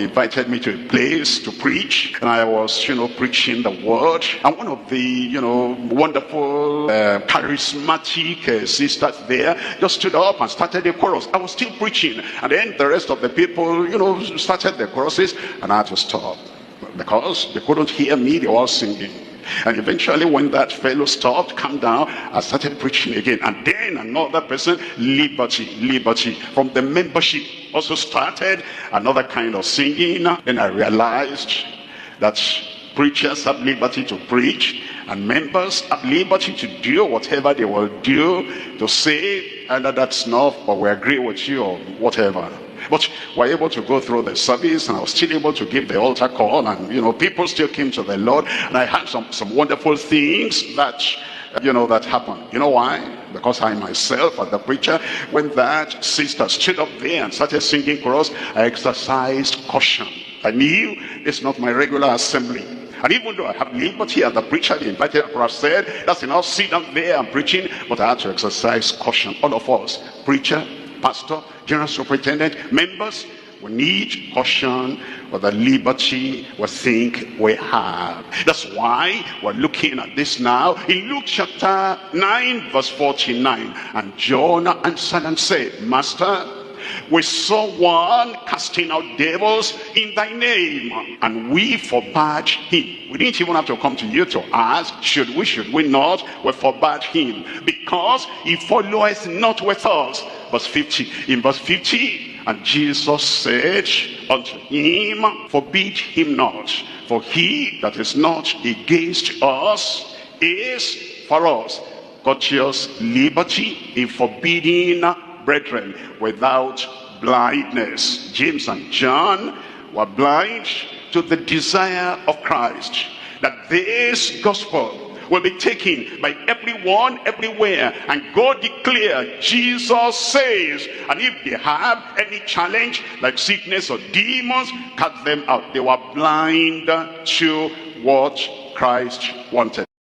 they invited me to a place to preach, and I was, preaching the word, and one of the, wonderful, charismatic sisters there just stood up and started the chorus. I was still preaching, and then the rest of the people, started the choruses, and I had to stop because they couldn't hear me. They were all singing. And eventually when that fellow stopped, calmed down, I started preaching again. And then another person, liberty from the membership, also started another kind of singing. Then I realized that preachers have liberty to preach, and members have liberty to do whatever they will do, to say, that's enough, but we agree with you, or whatever. But we're able to go through the service, and I was still able to give the altar call, and people still came to the Lord, and I had some wonderful things that that happened. You know why? Because I myself, as the preacher, when that sister stood up there and started singing chorus, I exercised caution. I knew it's not my regular assembly. And even though I have liberty as the preacher, the invited across said, that's enough, sit down there and preaching, but I had to exercise caution. All of us, preacher, pastor, general superintendent, members, we need caution for the liberty we think we have. That's why we're looking at this now in Luke chapter 9 verse 49. And John answered and said, Master, we saw one casting out devils in thy name, and we forbade him. We didn't even have to come to you to ask, should we not? We forbade him, because he followeth not with us. Verse 50. In verse 50, and Jesus said unto him, forbid him not, for he that is not against us is for us. Courteous liberty in forbidding brethren without blindness. James and John were blind to the desire of Christ, that this gospel will be taken by everyone, everywhere, and go declare Jesus says. And if they have any challenge like sickness or demons, cut them out. They were blind to what Christ wanted.